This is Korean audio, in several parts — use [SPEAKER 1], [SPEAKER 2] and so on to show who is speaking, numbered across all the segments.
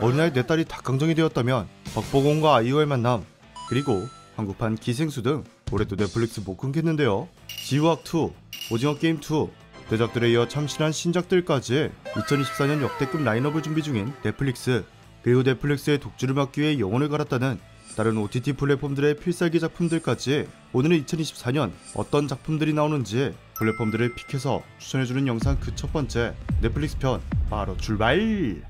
[SPEAKER 1] 어느 날 내 딸이 닭강정이 되었다면 박보검과 아이유의 만남, 그리고 한국판 기생수 등 올해도 넷플릭스 못 끊겠는데요. 지우학2, 오징어게임2 대작들에 이어 참신한 신작들까지 2024년 역대급 라인업을 준비 중인 넷플릭스, 그리고 넷플릭스의 독주를 막기 위해 영혼을 갈았다는 다른 OTT 플랫폼들의 필살기 작품들까지 오늘은 2024년 어떤 작품들이 나오는지 플랫폼들을 픽해서 추천해주는 영상 그 첫 번째 넷플릭스 편 바로 출발!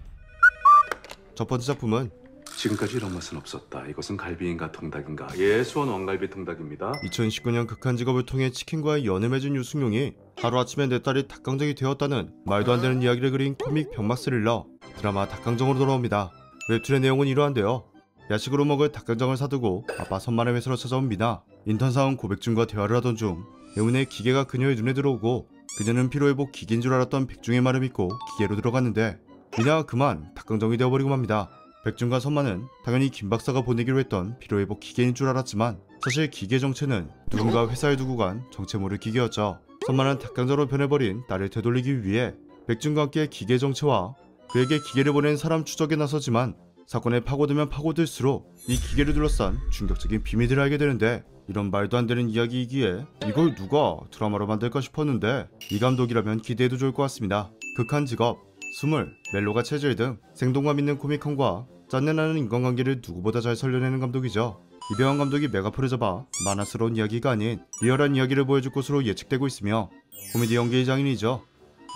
[SPEAKER 1] 첫 번째 작품은
[SPEAKER 2] 지금까지 이런 맛은 없었다. 이것은 갈비인가 통닭인가? 예, 수원 왕갈비 통닭입니다.
[SPEAKER 1] 2019년 극한 직업을 통해 치킨과의 연을 맺은 유승용이 하루아침에 내 딸이 닭강정이 되었다는 말도 안 되는 이야기를 그린 코믹 병맛 스릴러 드라마 닭강정으로 돌아옵니다. 웹툰의 내용은 이러한데요. 야식으로 먹을 닭강정을 사두고 아빠 선만의 회사로 찾아온 미나, 인턴사원 고백준과 대화를 하던 중 의문의 기계가 그녀의 눈에 들어오고 그녀는 피로회복 기계인 줄 알았던 백중의 말을 믿고 기계로 들어갔는데 미나가 그만 닭강정이 되어버리고 맙니다. 백준과 선만은 당연히 김 박사가 보내기로 했던 피로회복 기계인 줄 알았지만 사실 기계 정체는 누군가 회사에 두고 간 정체 모를 기계였죠. 선만은 닭강정으로 변해버린 딸을 되돌리기 위해 백준과 함께 기계 정체와 그에게 기계를 보낸 사람 추적에 나서지만 사건에 파고들면 파고들수록 이 기계를 둘러싼 충격적인 비밀들을 알게 되는데 이런 말도 안 되는 이야기이기에 이걸 누가 드라마로 만들까 싶었는데 이 감독이라면 기대해도 좋을 것 같습니다. 극한 직업, 스물, 멜로가 체질 등 생동감 있는 코믹함과 짠내나는 인간관계를 누구보다 잘 살려내는 감독이죠. 이병헌 감독이 메가폴을 잡아 만화스러운 이야기가 아닌 리얼한 이야기를 보여줄 것으로 예측되고 있으며 코미디 연기의 장인이죠.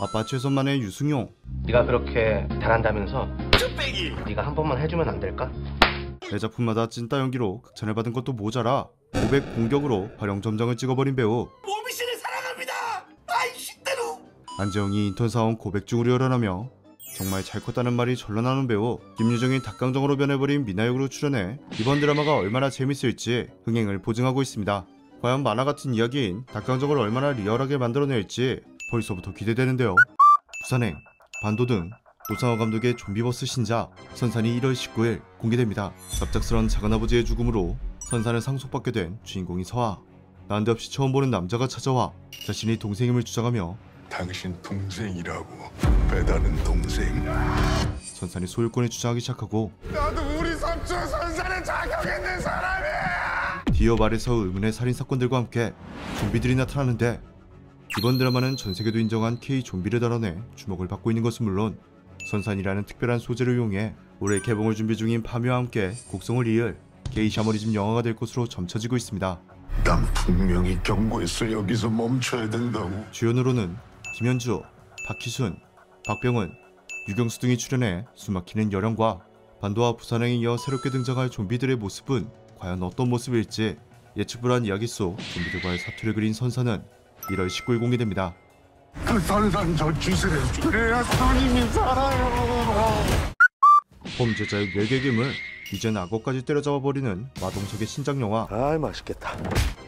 [SPEAKER 1] 아빠 최선만의 유승용.
[SPEAKER 3] 네가 그렇게 잘한다면서 네가 한 번만 해주면 안 될까?
[SPEAKER 1] 매 작품마다 찐따 연기로 극찬을 받은 것도 모자라 고백 공격으로 활용 점정을 찍어버린 배우
[SPEAKER 4] 모비씨를 사랑합니다. 아이 신대로.
[SPEAKER 1] 안재영이 인턴사원 고백중으로 열어나며 정말 잘 컸다는 말이 절로 나오는 배우 김유정이 닭강정으로 변해버린 미나 역으로 출연해 이번 드라마가 얼마나 재밌을지 흥행을 보증하고 있습니다. 과연 만화 같은 이야기인 닭강정을 얼마나 리얼하게 만들어낼지 벌써부터 기대되는데요. 부산행, 반도 등 노상원 감독의 좀비버스 신작 선산이 1월 19일 공개됩니다. 갑작스런 작은아버지의 죽음으로 선산을 상속받게 된 주인공인 서아. 난데없이 처음 보는 남자가 찾아와 자신이 동생임을 주장하며
[SPEAKER 5] 당신 동생이라고. 배다른 동생.
[SPEAKER 1] 선산이 소유권을 주장하기 시작하고
[SPEAKER 5] 나도 우리 삼촌 선산에 자격 있는 사람이야.
[SPEAKER 1] 뒤이어 말에서 의문의 살인사건들과 함께 좀비들이 나타나는데 이번 드라마는 전세계도 인정한 K 좀비를 다뤄내 주목을 받고 있는 것은 물론 선산이라는 특별한 소재를 이용해 올해 개봉을 준비 중인 파묘와 함께 곡성을 이을 게이 샤머니즘 영화가 될 것으로 점쳐지고 있습니다.
[SPEAKER 5] 난 분명히 경고했어. 여기서 멈춰야 된다고.
[SPEAKER 1] 주연으로는 김현주, 박희순, 박병은, 유경수 등이 출연해 숨막히는 열연과 반도와 부산행에 이어 새롭게 등장할 좀비들의 모습은 과연 어떤 모습일지 예측불허한 이야기 속 좀비들과의 사투를 그린 선산은 1월 19일 공개됩니다.
[SPEAKER 5] 그 선산 저 주세요. 그래야 손님이 살아요.
[SPEAKER 1] 범죄자의 뇌괴괴물, 이젠 악어까지 때려잡아버리는 마동석의 신작 영화
[SPEAKER 4] 아이 맛있겠다.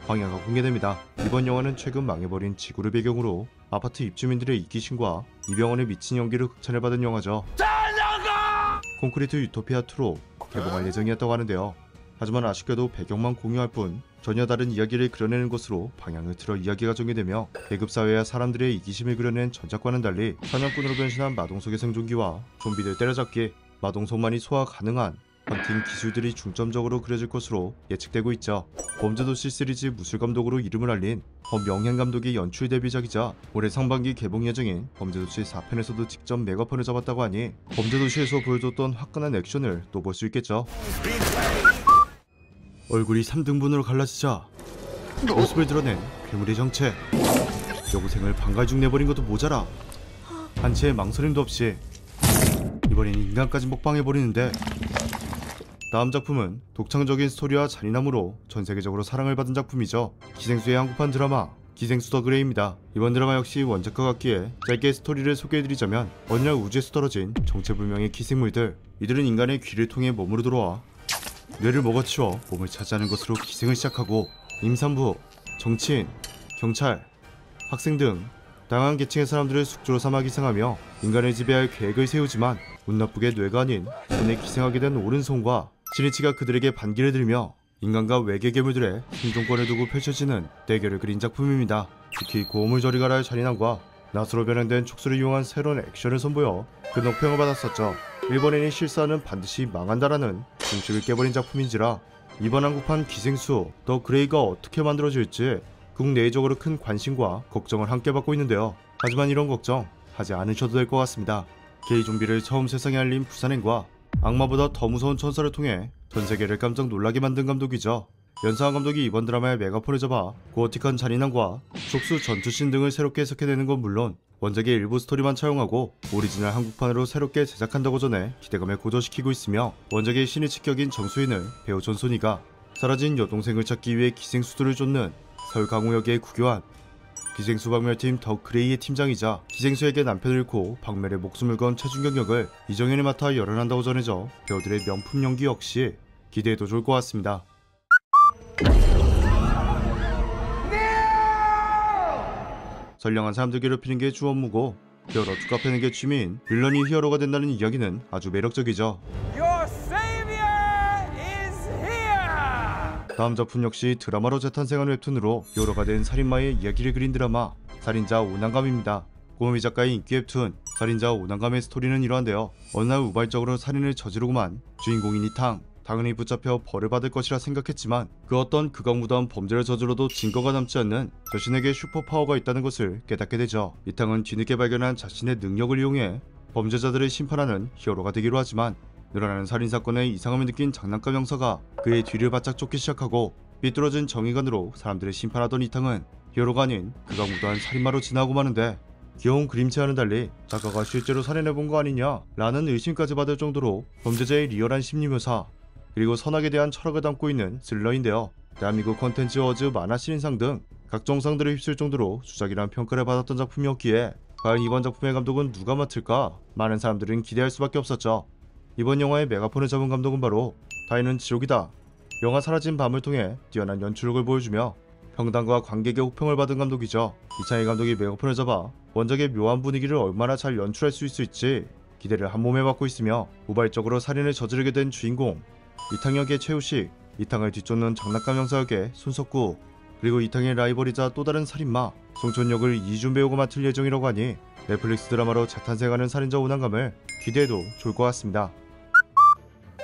[SPEAKER 1] 광야가 공개됩니다. 이번 영화는 최근 망해버린 지구를 배경으로 아파트 입주민들의 이기심과 이병헌의 미친 연기를 극찬을 받은 영화죠. 콘크리트 유토피아2로 개봉할 예정이었다고 하는데요. 하지만 아쉽게도 배경만 공유할 뿐 전혀 다른 이야기를 그려내는 것으로 방향을 틀어 이야기가 전개되며 계급사회와 사람들의 이기심을 그려낸 전작과는 달리 사냥꾼으로 변신한 마동석의 생존기와 좀비들 때려잡기, 마동석만이 소화 가능한 헌팅 기술들이 중점적으로 그려질 것으로 예측되고 있죠. 범죄도시 시리즈 무술감독으로 이름을 알린 허명현 감독의 연출 데뷔작이자 올해 상반기 개봉 예정인 범죄도시 4편에서도 직접 메가폰을 잡았다고 하니 범죄도시에서 보여줬던 화끈한 액션을 또 볼 수 있겠죠. 얼굴이 3등분으로 갈라지자 모습을 드러낸 괴물의 정체. 여고생을 방갈죽 내버린 것도 모자라 한치의 망설임도 없이 이번엔 인간까지 먹방해버리는데 다음 작품은 독창적인 스토리와 잔인함으로 전세계적으로 사랑을 받은 작품이죠. 기생수의 한국판 드라마 기생수 더 그레이입니다. 이번 드라마 역시 원작과 같기에 짧게 스토리를 소개해드리자면 어느 날 우주에서 떨어진 정체불명의 기생물들, 이들은 인간의 귀를 통해 몸으로 들어와 뇌를 먹어치워 몸을 차지하는 것으로 기생을 시작하고 임산부, 정치인, 경찰, 학생 등 다양한 계층의 사람들을 숙주로 삼아 기생하며 인간을 지배할 계획을 세우지만 운 나쁘게 뇌가 아닌 손에 기생하게 된 오른손과 신이치가 그들에게 반기를 들며 인간과 외계 괴물들의 생존권을 두고 펼쳐지는 대결을 그린 작품입니다. 특히 고음을 저리 가라의 잔인함과 낫으로 변형된 촉수를 이용한 새로운 액션을 선보여 그 높평을 받았었죠. 일본인이 실수하는 반드시 망한다라는 공식을 깨버린 작품인지라 이번 한국판 기생수 더 그레이가 어떻게 만들어질지 국내적으로 큰 관심과 걱정을 함께 받고 있는데요. 하지만 이런 걱정 하지 않으셔도 될 것 같습니다. 게이 좀비를 처음 세상에 알린 부산행과 악마보다 더 무서운 천사를 통해 전 세계를 깜짝 놀라게 만든 감독이죠. 연상한 감독이 이번 드라마의 메가폰을 잡아 고어틱한 잔인함과 촉수 전투씬 등을 새롭게 해석해내는 건 물론 원작의 일부 스토리만 차용하고 오리지널 한국판으로 새롭게 제작한다고 전해 기대감을 고조시키고 있으며 원작의 신의 직격인 정수인을 배우 전소니가 사라진 여동생을 찾기 위해 기생수들을 쫓는 서울 강호역의 구교환, 기생수 박멸팀 더 그레이의 팀장이자 기생수에게 남편을 잃고 박멸의 목숨을 건 최준경 역을 이정현이 맡아 열연한다고 전해져 배우들의 명품 연기 역시 기대해도 좋을 것 같습니다. 선량한 사람들 괴롭히는 게 주 업무고 히어로 두가 패는 게 취미인 빌런이 히어로가 된다는 이야기는 아주 매력적이죠.
[SPEAKER 5] Your savior is here.
[SPEAKER 1] 다음 작품 역시 드라마로 재탄생한 웹툰으로 히어로가 된 살인마의 이야기를 그린 드라마 살인자 오난감입니다. 고은미 작가의 인기 웹툰 살인자 오난감의 스토리는 이러한데요. 어느 날 우발적으로 살인을 저지르고만 주인공인 이탕 당연히 붙잡혀 벌을 받을 것이라 생각했지만 그 어떤 극악무도한 범죄를 저질러도 증거가 남지 않는 자신에게 슈퍼파워가 있다는 것을 깨닫게 되죠. 이탕은 뒤늦게 발견한 자신의 능력을 이용해 범죄자들을 심판하는 히어로가 되기로 하지만 늘어나는 살인사건에 이상함을 느낀 장난감 형사가 그의 뒤를 바짝 쫓기 시작하고 삐뚤어진 정의관으로 사람들을 심판하던 이탕은 히어로가 아닌 극악무도한 살인마로 진화하고 마는데 귀여운 그림체와는 달리 작가가 실제로 살인해본 거 아니냐 라는 의심까지 받을 정도로 범죄자의 리얼한 심리묘사 그리고 선악에 대한 철학을 담고 있는 스릴러인데요. 대한민국 컨텐츠 어워즈 만화 신인상 등 각종 상들을 휩쓸 정도로 수작이란 평가를 받았던 작품이었기에 과연 이번 작품의 감독은 누가 맡을까? 많은 사람들은 기대할 수밖에 없었죠. 이번 영화의 메가폰을 잡은 감독은 바로 다이는 지옥이다. 영화 사라진 밤을 통해 뛰어난 연출력을 보여주며 평단과 관객의 호평을 받은 감독이죠. 이창희 감독이 메가폰을 잡아 원작의 묘한 분위기를 얼마나 잘 연출할 수 있을지 기대를 한몸에 받고 있으며 우발적으로 살인을 저지르게 된 주인공 이탕 역의 최우식, 이탕을 뒤쫓는 장난감 형사 역의 손석구, 그리고 이탕의 라이벌이자 또 다른 살인마 송천 역을 이준 배우가 맡을 예정이라고 하니 넷플릭스 드라마로 재탄생하는 살인자 오난감을 기대해도 좋을 것 같습니다.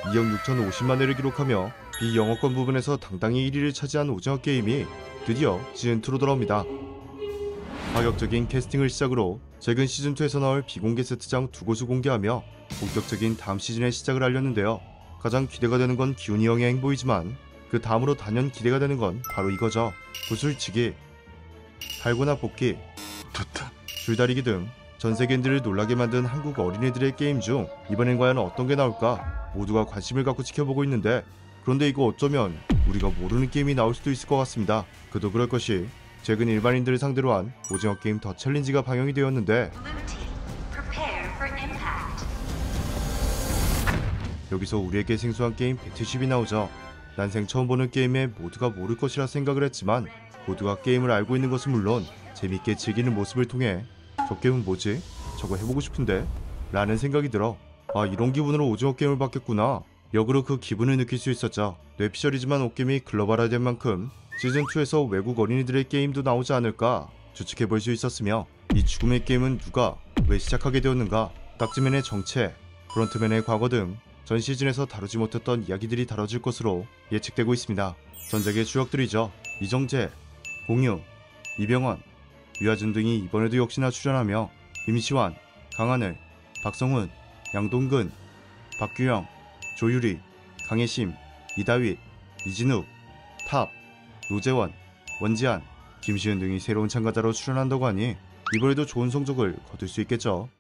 [SPEAKER 1] 2억 6,050만 회를 기록하며 비영어권 부분에서 당당히 1위를 차지한 오징어 게임이 드디어 시즌2로 돌아옵니다. 파격적인 캐스팅을 시작으로 최근 시즌2에서 나올 비공개 세트장 2곳을 공개하며 본격적인 다음 시즌의 시작을 알렸는데요. 가장 기대가 되는 건 기훈이 형의 행보이지만 그 다음으로 단연 기대가 되는 건 바로 이거죠. 구슬치기, 달고나 뽑기, 줄다리기 등 전세계인들을 놀라게 만든 한국 어린이들의 게임 중 이번엔 과연 어떤 게 나올까 모두가 관심을 갖고 지켜보고 있는데 그런데 이거 어쩌면 우리가 모르는 게임이 나올 수도 있을 것 같습니다. 그도 그럴 것이 최근 일반인들을 상대로 한 오징어 게임 더 챌린지가 방영이 되었는데 여기서 우리에게 생소한 게임 배틀쉽이 나오죠. 난생 처음 보는 게임에 모두가 모를 것이라 생각을 했지만 모두가 게임을 알고 있는 것은 물론 재밌게 즐기는 모습을 통해 저 게임은 뭐지? 저거 해보고 싶은데? 라는 생각이 들어 아 이런 기분으로 오징어 게임을 받겠구나. 역으로 그 기분을 느낄 수 있었죠. 뇌피셜이지만 옷게임이 글로벌화된 만큼 시즌2에서 외국 어린이들의 게임도 나오지 않을까 추측해볼 수 있었으며 이 죽음의 게임은 누가 왜 시작하게 되었는가 딱지맨의 정체, 프론트맨의 과거 등 전 시즌에서 다루지 못했던 이야기들이 다뤄질 것으로 예측되고 있습니다. 전작의 주역들이죠. 이정재, 공유, 이병헌, 유아준 등이 이번에도 역시나 출연하며 임시완, 강하늘, 박성훈, 양동근, 박규영, 조유리, 강혜심, 이다윗, 이진욱, 탑, 노재원, 원지한, 김시은 등이 새로운 참가자로 출연한다고 하니 이번에도 좋은 성적을 거둘 수 있겠죠.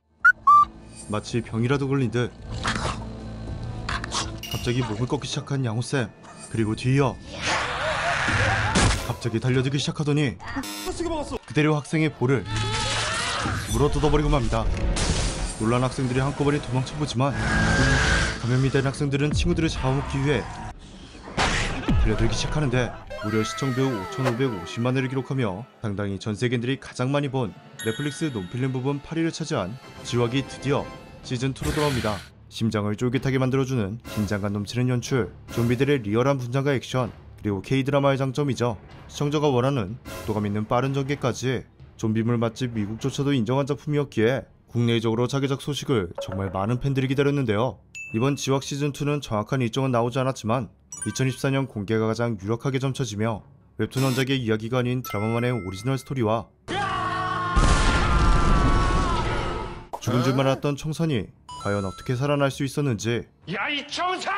[SPEAKER 1] 마치 병이라도 걸린 듯 갑자기 목을 꺾기 시작한 양호쌤 그리고 뒤이어 갑자기 달려들기 시작하더니 그대로 학생의 볼을 물어뜯어버리고 맙니다. 놀란 학생들이 한꺼번에 도망쳐보지만 감염이 된 학생들은 친구들을 잡아먹기 위해 달려들기 시작하는데 무려 시청뷰 5,550만 회를 기록하며 당당히 전세계인들이 가장 많이 본 넷플릭스 논필름 부분 8위를 차지한 지wak이 드디어 시즌2로 돌아옵니다. 심장을 쫄깃하게 만들어주는 긴장감 넘치는 연출, 좀비들의 리얼한 분장과 액션, 그리고 K드라마의 장점이죠. 시청자가 원하는 속도감 있는 빠른 전개까지 좀비물 맛집 미국조차도 인정한 작품이었기에 국내적으로 차기작 소식을 정말 많은 팬들이 기다렸는데요. 이번 지wak시즌2는 정확한 일정은 나오지 않았지만 2014년 공개가 가장 유력하게 점쳐지며 웹툰 원작의 이야기가 아닌 드라마만의 오리지널 스토리와 죽은 줄 알았던 청산이 과연 어떻게 살아날 수 있었는지,
[SPEAKER 5] 야, 이 청산!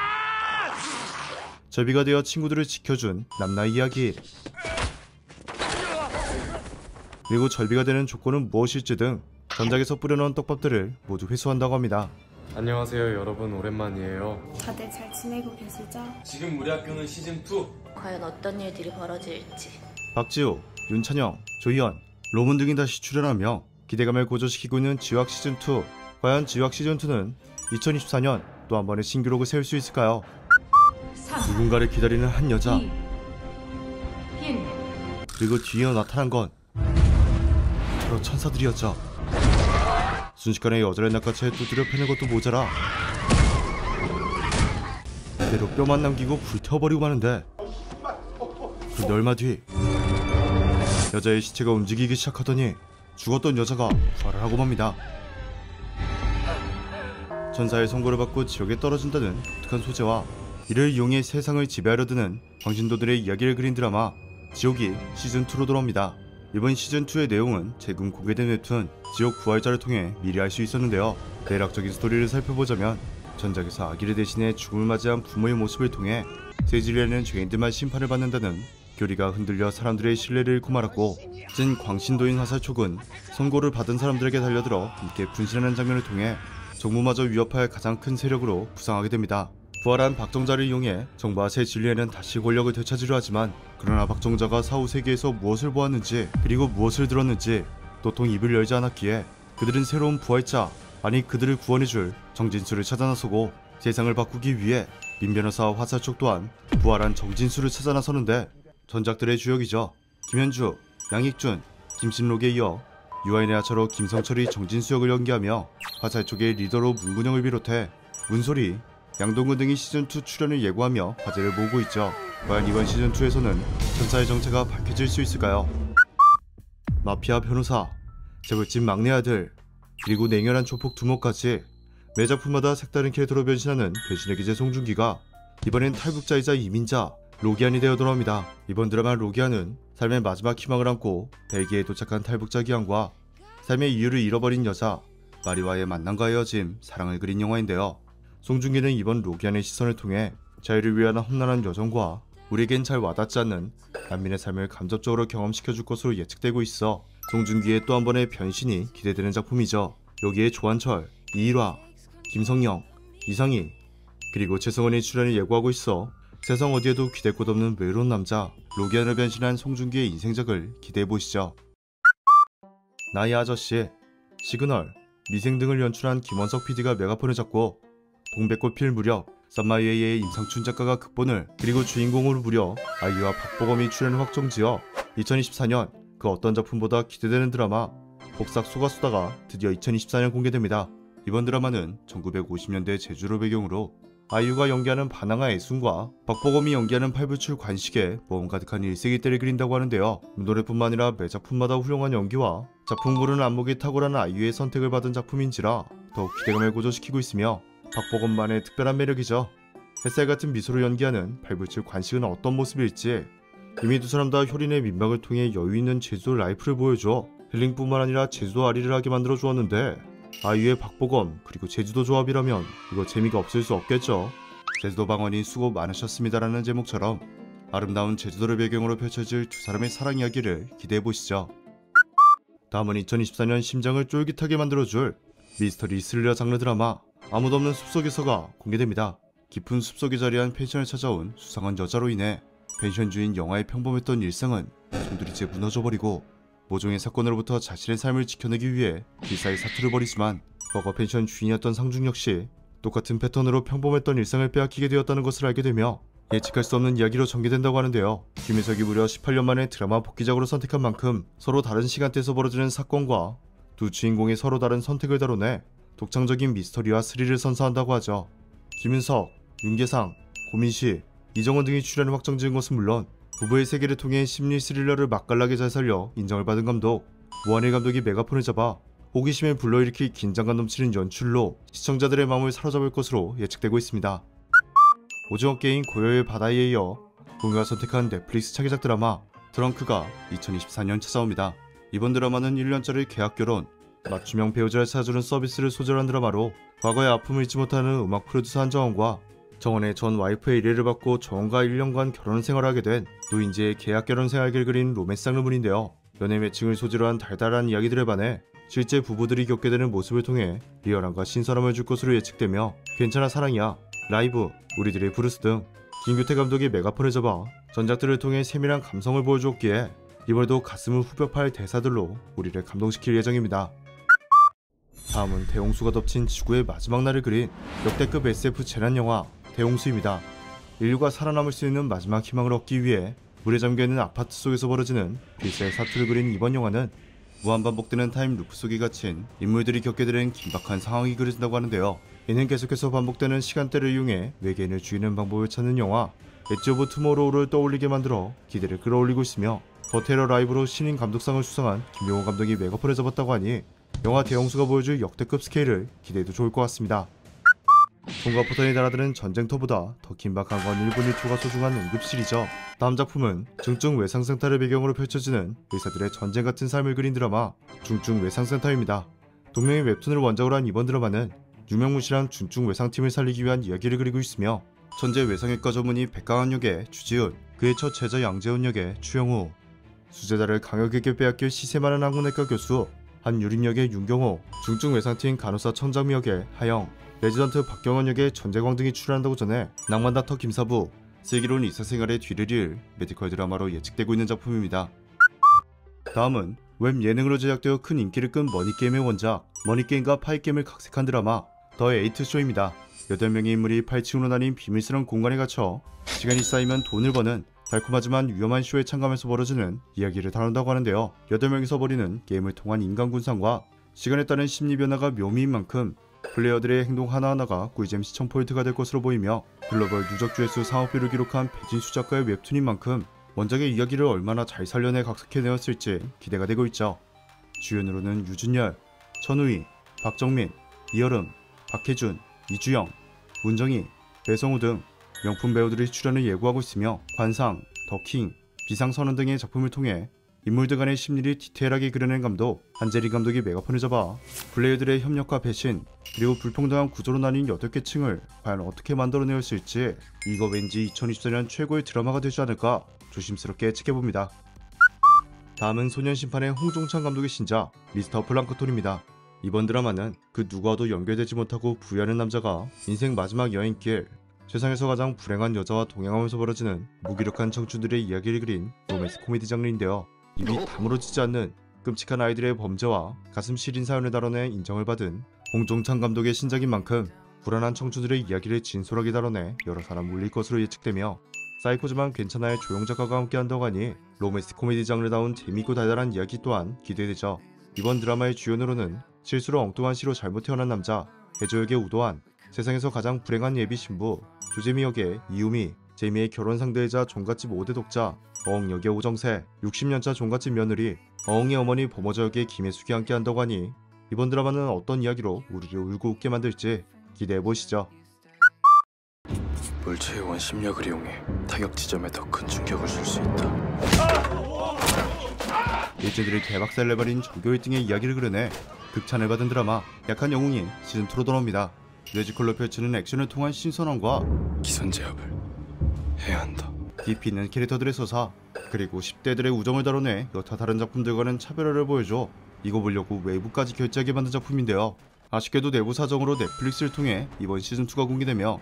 [SPEAKER 1] 절비가 되어 친구들을 지켜준 남나의 이야기, 그리고 절비가 되는 조건은 무엇일지 등 전작에서 뿌려놓은 떡밥들을 모두 회수한다고 합니다.
[SPEAKER 6] 안녕하세요 여러분, 오랜만이에요.
[SPEAKER 7] 다들 잘 지내고 계시죠?
[SPEAKER 6] 지금 우리 학교는 시즌2.
[SPEAKER 8] 과연 어떤 일들이 벌어질지.
[SPEAKER 1] 박지우, 윤찬영, 조희연, 로문 등이 다시 출연하며 기대감을 고조시키고 있는 지왁 시즌2. 과연 지왁 시즌2는 2024년 또 한 번의 신기록을 세울 수 있을까요? 누군가를 기다리는 한 여자, 그리고 뒤이어 나타난 건 바로 천사들이었죠. 순식간에 여자를 낚아채 두드려 패는 것도 모자라 그대로 뼈만 남기고 불태워버리고 마는데, 그 얼마 뒤 여자의 시체가 움직이기 시작하더니 죽었던 여자가 부활을 하고 맙니다. 천사의 선고를 받고 지옥에 떨어진다는 독특한 소재와 이를 이용해 세상을 지배하려 드는 광신도들의 이야기를 그린 드라마 지옥이 시즌2로 돌아옵니다. 이번 시즌2의 내용은 최근 공개된 웹툰 지옥 부활자를 통해 미리 알 수 있었는데요. 대략적인 스토리를 살펴보자면 전작에서 아기를 대신해 죽음을 맞이한 부모의 모습을 통해 세질리아는 죄인들만 심판을 받는다는 교리가 흔들려 사람들의 신뢰를 잃고 말았고, 진 광신도인 화살촉은 선고를 받은 사람들에게 달려들어 함께 분신하는 장면을 통해 정부마저 위협할 가장 큰 세력으로 부상하게 됩니다. 부활한 박정자를 이용해 정부와 세질리아는 다시 권력을 되찾으려 하지만, 그러나 박정자가 사후 세계에서 무엇을 보았는지 그리고 무엇을 들었는지 도통 입을 열지 않았기에 그들은 새로운 부활자, 아니 그들을 구원해줄 정진수를 찾아 나서고 세상을 바꾸기 위해 민 변호사와 화살촉 또한 부활한 정진수를 찾아 나서는데, 전작들의 주역이죠. 김현주, 양익준, 김신록에 이어 유아인의 아처로 김성철이 정진수 역을 연기하며 화살촉의 리더로 문근영을 비롯해 문소리, 양동근 등이 시즌2 출연을 예고하며 화제를 모으고 있죠. 과연 이번 시즌2에서는 천사의 정체가 밝혀질 수 있을까요? 마피아 변호사, 재벌집 막내 아들, 그리고 냉혈한 조폭 두목까지 매 작품마다 색다른 캐릭터로 변신하는 배신의 기재 송중기가 이번엔 탈북자이자 이민자 로기안이 되어 돌아옵니다. 이번 드라마 로기안은 삶의 마지막 희망을 안고 벨기에에 도착한 탈북자 기안과 삶의 이유를 잃어버린 여자 마리와의 만남과 헤어짐, 사랑을 그린 영화인데요. 송중기는 이번 로기안의 시선을 통해 자유를 위한 험난한 여정과 우리에겐 잘 와닿지 않는 난민의 삶을 감접적으로 경험시켜줄 것으로 예측되고 있어 송중기의 또 한 번의 변신이 기대되는 작품이죠. 여기에 조한철, 이일화, 김성령, 이상희, 그리고 최성원이 출연을 예고하고 있어 세상 어디에도 기댈 곳 없는 외로운 남자 로기안을 변신한 송중기의 인생작을 기대해보시죠. 나의 아저씨, 시그널, 미생 등을 연출한 김원석 PD가 메가폰을 잡고 동백꽃 필 무렵 쌈마이에이의 임상춘 작가가 극본을, 그리고 주인공으로 무려 아이유와 박보검이 출연을 확정지어 2024년 그 어떤 작품보다 기대되는 드라마 복삭 소가수다가 드디어 2024년 공개됩니다. 이번 드라마는 1950년대 제주를 배경으로 아이유가 연기하는 반항아 애순과 박보검이 연기하는 팔불출 관식의 모험 가득한 일생의 때를 그린다고 하는데요. 노래뿐만 아니라 매 작품마다 훌륭한 연기와 작품 고르는 안목이 탁월한 아이유의 선택을 받은 작품인지라 더욱 기대감을 고조시키고 있으며 박보검만의 특별한 매력이죠. 햇살 같은 미소로 연기하는 팔불출 관식은 어떤 모습일지, 이미 두 사람 다 효린의 민박을 통해 여유있는 제주도 라이프를 보여줘 힐링뿐만 아니라 제주도 아리를 하게 만들어 주었는데, 아이유의 박보검 그리고 제주도 조합이라면 이거 재미가 없을 수 없겠죠. 제주도 방언이 수고 많으셨습니다라는 제목처럼 아름다운 제주도를 배경으로 펼쳐질 두 사람의 사랑 이야기를 기대해보시죠. 다음은 2024년 심장을 쫄깃하게 만들어줄 미스터리 스릴러 장르 드라마 아무도 없는 숲속에서가 공개됩니다. 깊은 숲속에 자리한 펜션을 찾아온 수상한 여자로 인해 펜션 주인 영아의 평범했던 일상은 송두리째 무너져버리고, 모종의 사건으로부터 자신의 삶을 지켜내기 위해 기사의 사투를 벌이지만 과거 펜션 주인이었던 상중 역시 똑같은 패턴으로 평범했던 일상을 빼앗기게 되었다는 것을 알게 되며 예측할 수 없는 이야기로 전개된다고 하는데요. 김희석이 무려 18년 만에 드라마 복귀작으로 선택한 만큼 서로 다른 시간대에서 벌어지는 사건과 두 주인공의 서로 다른 선택을 다뤄내 독창적인 미스터리와 스릴을 선사한다고 하죠. 김윤석, 윤계상, 고민시, 이정원 등이 출연을 확정지은 것은 물론 부부의 세계를 통해 심리 스릴러를 맛깔나게 잘 살려 인정을 받은 감독 무한일 감독이 메가폰을 잡아 호기심을 불러일으킬 긴장감 넘치는 연출로 시청자들의 마음을 사로잡을 것으로 예측되고 있습니다. 오징어 게임 고요의 바다에 이어 공유가 선택한 넷플릭스 차기작 드라마 드렁크가 2024년 찾아옵니다. 이번 드라마는 1년짜리 계약 결혼, 맞춤형 배우자를 찾아주는 서비스를 소재로 한 드라마로 과거의 아픔을 잊지 못하는 음악 프로듀서 한정원과 정원의 전 와이프의 의뢰를 받고 정원과 1년간 결혼 생활을 하게 된 노인지의 계약 결혼 생활을 그린 로맨스 장르물인데요. 연애 매칭을 소재로 한 달달한 이야기들에 반해 실제 부부들이 겪게 되는 모습을 통해 리얼함과 신선함을 줄 것으로 예측되며 괜찮아 사랑이야, 라이브, 우리들의 브루스 등 김규태 감독이 메가폰을 잡아 전작들을 통해 세밀한 감성을 보여주었기에 이번에도 가슴을 후벼 팔 대사들로 우리를 감동시킬 예정입니다. 다음은 대홍수가 덮친 지구의 마지막 날을 그린 역대급 SF 재난 영화 대홍수입니다. 인류가 살아남을 수 있는 마지막 희망을 얻기 위해 물에 잠겨있는 아파트 속에서 벌어지는 필사의 사투를 그린 이번 영화는 무한반복되는 타임 루프 속에 갇힌 인물들이 겪게 되는 긴박한 상황이 그려진다고 하는데요. 이는 계속해서 반복되는 시간대를 이용해 외계인을 죽이는 방법을 찾는 영화 엣지 오브 투모로우를 떠올리게 만들어 기대를 끌어올리고 있으며 더 테러 라이브로 신인 감독상을 수상한 김용호 감독이 메가폰을 잡았다고 하니 영화 대홍수가 보여줄 역대급 스케일을 기대해도 좋을 것 같습니다. 손과 포탄이 달아드는 전쟁터보다 더 긴박한 건 1분 1초가 소중한 응급실이죠. 다음 작품은 중증 외상센터를 배경으로 펼쳐지는 의사들의 전쟁 같은 삶을 그린 드라마 중증 외상센터입니다. 동명의 웹툰을 원작으로 한 이번 드라마는 유명무실한 중증 외상팀을 살리기 위한 이야기를 그리고 있으며 천재 외상외과 전문의 백강한 역의 주지훈, 그의 첫 제자 양재훈 역의 추영우, 수제자를 강력하게 빼앗길 시세 많은 항문외과 교수 한유린 역의 윤경호, 중증 외상팀 간호사 천장미 역의 하영, 레지던트 박경원 역의 전재광 등이 출연한다고 전해 낭만 닥터 김사부, 슬기로운 의사생활의 뒤를 이을 메디컬 드라마로 예측되고 있는 작품입니다. 다음은 웹 예능으로 제작되어 큰 인기를 끈 머니게임의 원작 머니게임과 파이게임을 각색한 드라마 더 에이트 쇼입니다. 8명의 인물이 8층으로 나뉜 비밀스러운 공간에 갇혀 시간이 쌓이면 돈을 버는 달콤하지만 위험한 쇼에 참가하면서 벌어지는 이야기를 다룬다고 하는데요. 8명이서 벌이는 게임을 통한 인간 군상과 시간에 따른 심리 변화가 묘미인 만큼 플레이어들의 행동 하나하나가 꿀잼 시청 포인트가 될 것으로 보이며 글로벌 누적 조회수 3억뷰를 기록한 배진수 작가의 웹툰인 만큼 원작의 이야기를 얼마나 잘 살려내 각색해내었을지 기대가 되고 있죠. 주연으로는 유준열, 천우희, 박정민, 이여름, 박혜준, 이주영, 문정희, 배성우 등 명품 배우들이 출연을 예고하고 있으며 관상, 더킹, 비상선언 등의 작품을 통해 인물들 간의 심리를 디테일하게 그려낸 감독 한재리 감독이 메가폰을 잡아 플레이어들의 협력과 배신 그리고 불평등한 구조로 나뉜 8개 층을 과연 어떻게 만들어내었을지 이거 왠지 2024년 최고의 드라마가 되지 않을까 조심스럽게 예측해봅니다. 다음은 소년심판의 홍종찬 감독의 신작 미스터 플랑크톤입니다. 이번 드라마는 그 누구와도 연결되지 못하고 부유하는 남자가 인생 마지막 여행길 세상에서 가장 불행한 여자와 동행하면서 벌어지는 무기력한 청춘들의 이야기를 그린 로맨스 코미디 장르인데요. 입이 다물어지지 않는 끔찍한 아이들의 범죄와 가슴 시린 사연을 다뤄내 인정을 받은 홍종찬 감독의 신작인 만큼 불안한 청춘들의 이야기를 진솔하게 다뤄내 여러 사람 울릴 것으로 예측되며 사이코지만 괜찮아의 조영 작가가 함께한다고 하니 로맨스 코미디 장르다운 재미있고 달달한 이야기 또한 기대되죠. 이번 드라마의 주연으로는 실수로 엉뚱한 시로 잘못 태어난 남자 해조 역의 우도환, 세상에서 가장 불행한 예비 신부 조재미 역의 이유미, 제이미의 결혼 상대이자 종갓집 5대 독자 어흥 역의 오정세, 60년차 종갓집 며느리 어흥의 어머니 범어저 역의 김혜숙이 함께한다고 하니 이번 드라마는 어떤 이야기로 우리를 울고 웃게 만들지 기대해보시죠.
[SPEAKER 9] 물체의 원심력을 이용해 타격 지점에 더 큰 충격을 줄 수 있다.
[SPEAKER 1] 일제들이 대박살 내버린 전교 1등의 이야기를 그려내 극찬을 받은 드라마 약한 영웅이 시즌2로 돌아옵니다. 뇌지컬로 펼치는 액션을 통한 신선함과
[SPEAKER 9] 기선 제압을 해야 한다.
[SPEAKER 1] 깊이 있는 캐릭터들의 서사 그리고 10대들의 우정을 다뤄내 여타 다른 작품들과는 차별화를 보여줘 이거 보려고 외부까지 결제하게 만든 작품인데요. 아쉽게도 내부 사정으로 넷플릭스를 통해 이번 시즌2가 공개되며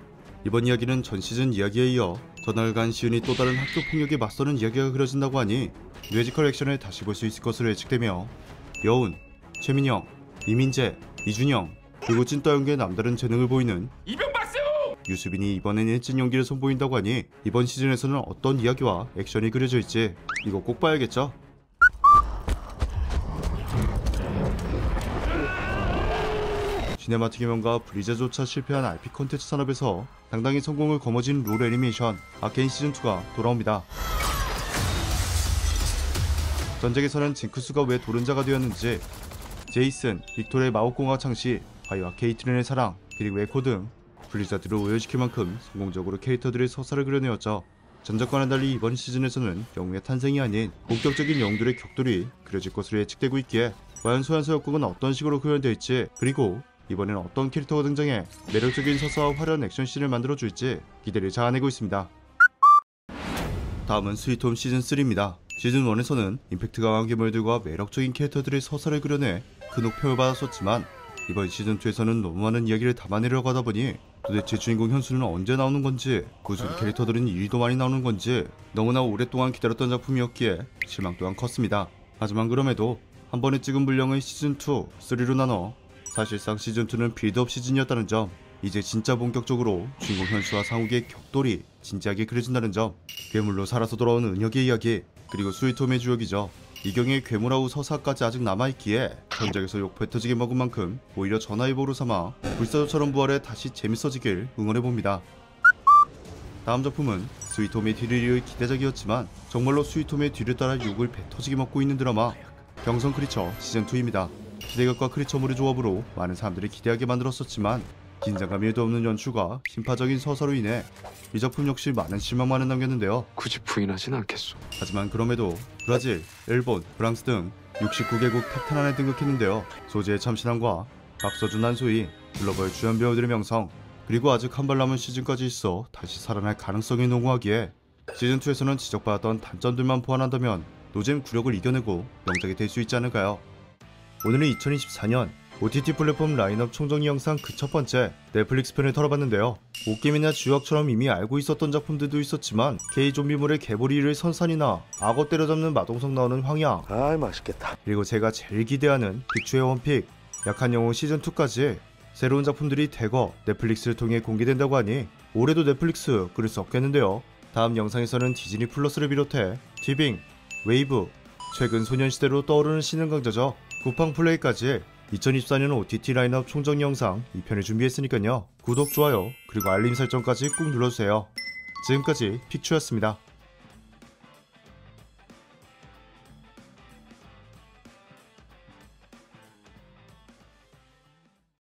[SPEAKER 1] 이번 이야기는 전 시즌 이야기에 이어 더날간 시은이 또 다른 학교 폭력에 맞서는 이야기가 그려진다고 하니 뇌지컬 액션을 다시 볼 수 있을 것으로 예측되며 여운, 최민영, 이민재, 이준영 그리고 찐따 연기의 남다른 재능을 보이는 유수빈이 이번엔 일진 연기를 선보인다고 하니 이번 시즌에서는 어떤 이야기와 액션이 그려져 있지 이거 꼭 봐야겠죠? 시네마틱 개명과 브리제조차 실패한 IP 콘텐츠 산업에서 당당히 성공을 거머쥔 롤 애니메이션 아케인 시즌2가 돌아옵니다. 전작에서는 징크스가 왜 도른자가 되었는지 제이슨, 빅토르의 마법공학 창시, 바이와 케이트린의 사랑, 그리고 에코 등 블리자드를 오해시킬 만큼 성공적으로 캐릭터들의 서사를 그려내었죠. 전작과는 달리 이번 시즌에서는 영웅의 탄생이 아닌 본격적인 영웅들의 격돌이 그려질 것으로 예측되고 있기에 과연 소환사 역곡은 어떤 식으로 구현될지, 그리고 이번엔 어떤 캐릭터가 등장해 매력적인 서사와 화려한 액션씬을 만들어줄지 기대를 자아내고 있습니다. 다음은 스위트홈 시즌3입니다. 시즌1에서는 임팩트 강한 괴물들과 매력적인 캐릭터들의 서사를 그려내 큰 호평을 받았었지만 이번 시즌2에서는 너무 많은 이야기를 담아내려고 하다 보니 도대체 주인공 현수는 언제 나오는 건지, 구슬 캐릭터들은 이리도 많이 나오는 건지 너무나 오랫동안 기다렸던 작품이었기에 실망 또한 컸습니다. 하지만 그럼에도 한 번에 찍은 분량을 시즌2, 3로 나눠 사실상 시즌2는 빌드업 시즌이었다는 점, 이제 진짜 본격적으로 주인공 현수와 상욱의 격돌이 진지하게 그려진다는 점, 괴물로 살아서 돌아온 은혁의 이야기, 그리고 스위트홈의 주역이죠. 이경의 괴물아우 서사까지 아직 남아있기에 전작에서 욕 뱉어지게 먹은 만큼 오히려 전화위복으로 삼아 불사조처럼 부활해 다시 재밌어지길 응원해봅니다. 다음 작품은 스위트홈의 뒤를 이을 기대작이었지만 정말로 스위트홈의 뒤를 따라 욕을 뱉어지게 먹고 있는 드라마 경성 크리처 시즌2입니다. 기대각과 크리처물의 조합으로 많은 사람들이 기대하게 만들었었지만 긴장감이 1도 없는 연출과 심파적인 서사로 인해 이 작품 역시 많은 실망만을 남겼는데요.
[SPEAKER 9] 굳이 부인하진 않겠소.
[SPEAKER 1] 하지만 그럼에도 브라질, 일본, 프랑스 등 69개국 탑10 안에 등극했는데요. 소재의 참신함과 박서준, 한소희, 글로벌 주연 배우들의 명성, 그리고 아직 한 발 남은 시즌까지 있어 다시 살아날 가능성이 농후하기에 시즌2에서는 지적받았던 단점들만 보완한다면 노잼 구력을 이겨내고 명작이 될 수 있지 않을까요? 오늘은 2024년 OTT 플랫폼 라인업 총정리 영상 그 첫 번째 넷플릭스 편을 털어봤는데요. 옷게임이나 주역처럼 이미 알고 있었던 작품들도 있었지만 K-좀비물의 개보리를 선산이나 악어 때려잡는 마동석 나오는 황양,
[SPEAKER 4] 아 맛있겠다.
[SPEAKER 1] 그리고 제가 제일 기대하는 빅추의 원픽, 약한 영웅 시즌2까지 새로운 작품들이 대거 넷플릭스를 통해 공개된다고 하니 올해도 넷플릭스 끓을 수 없겠는데요. 다음 영상에서는 디즈니 플러스를 비롯해 티빙, 웨이브, 최근 소년시대로 떠오르는 신흥 강자죠. 쿠팡 플레이까지 2024년 OTT 라인업 총정리 영상 2편을 준비했으니까요. 구독, 좋아요, 그리고 알림 설정까지 꾹 눌러주세요. 지금까지 픽추였습니다.